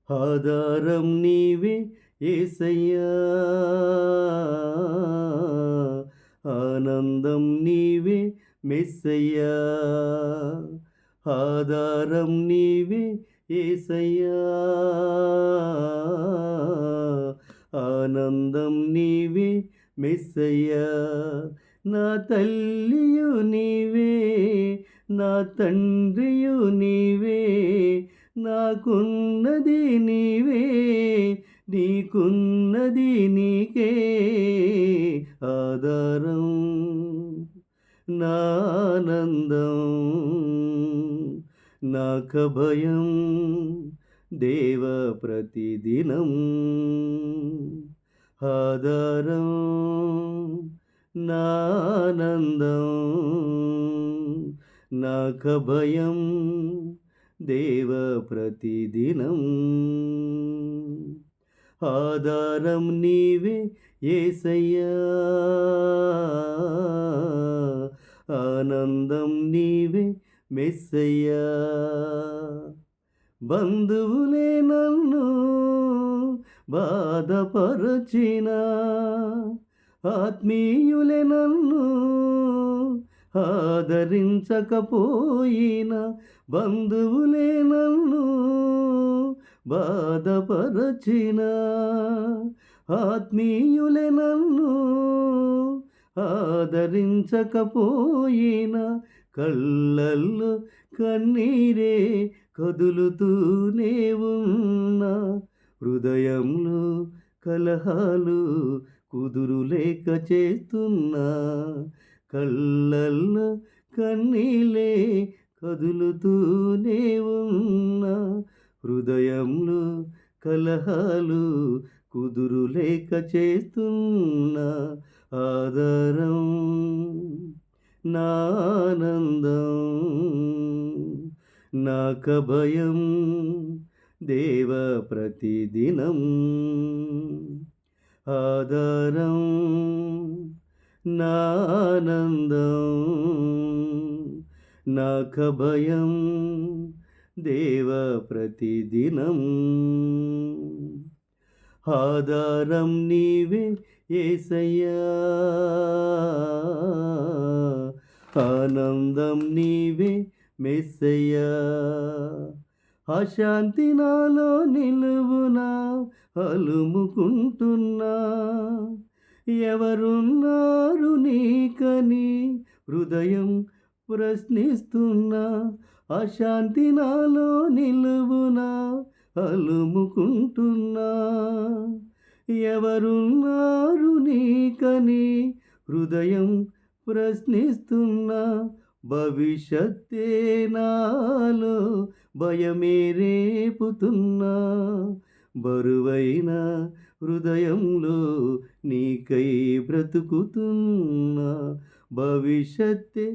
ఆధారం నీవే యేసయ్యా, ఆనందం నీవే మెస్సయ్యా. ఆధారం నీవే యేసయ్యా, ఆనందం నీవే మెస్సయ్యా. నా తల్లియు నీవే, నా తండ్రియు నీవే, నాకున్నది నీవే, నీకున్నది నీకే ఆధారం. నానందం నాకభయం దేవ ప్రతిదినం ఆధారం. నానందం నాకభయం దేవ ప్రతిదినం ఆధారం నీవే యేసయ్యా, ఆనందం నీవే మెస్సయ్యా. బంధువులే నన్ను బాధపరచిన, ఆత్మీయులే నన్ను ఆదరించకపోయిన, బంధువులే నన్ను బాధపరచిన, ఆత్మీయులే నన్ను ఆదరించకపోయిన, కళ్ళల్లో కన్నీరే కదులుతూనే ఉన్న, హృదయంలో కలహాలు కుదురులేక చేస్తున్నా, కళ్ళల్లో కన్నీలే కదులుతూనే ఉన్న, హృదయంలో కలహాలు కుదురులేక చేస్తున్నా ఆధారం. నానందం నాకభయం దేవ ప్రతిదినం ఆధారం. నానందం నాకభయం దేవ ప్రతిదినం ఆధారం నీవే యేసయ్యా, ఆనందం నీవే మెస్సయ్యా. అశాంతి నాలో నిలువునా అలుముకుంటున్నా, ఎవరున్నారు నీకని హృదయం ప్రశ్నిస్తున్నా, అశాంతి నాలో నిలువునా అలుముకుంటున్నా, ఎవరున్నారు నీకని హృదయం ప్రశ్నిస్తున్నా, భవిష్యత్తే నాలో భయమే రేపుతున్నా, బరువైన హృదయంలో నీకై బ్రతుకుతున్నా, భవిష్యత్తే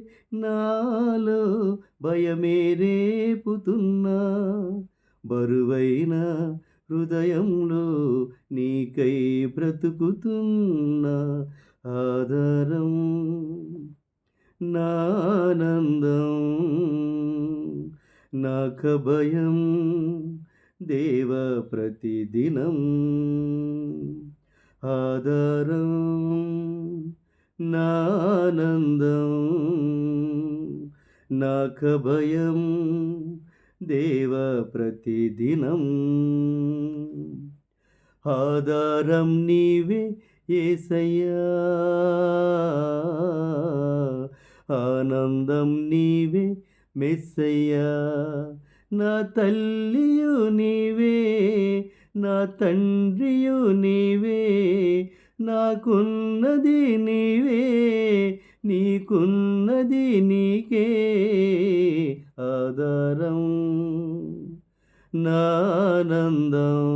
నాలో భయమే రేపుతున్నా, బరువైన హృదయంలో నీకై బ్రతుకుతున్నా ఆధారం. నానందం నాకభయం దేవ ప్రతిదినం ఆధారం. నానందం నాకభయం దేవ ప్రతిదినం ఆధారం నీవే యేసయ్యా, ఆనందం నీవే మెస్సయ్యా. నా తల్లియు నీవే, నా తండ్రియు నీవే, నాకున్నది నీవే, నీకున్నది నీకే ఆధారం. నానందం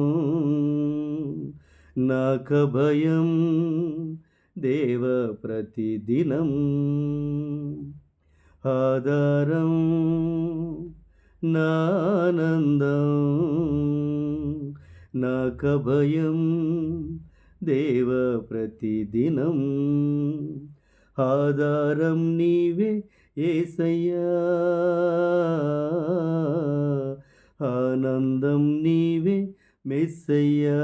నాకభయం దేవ ప్రతిదినం ఆధారం. నానందం నాకభయం దేవ ప్రతిదినం ఆధారం నీవే యేసయ్యా, ఆనందం నీవే మెస్సయ్యా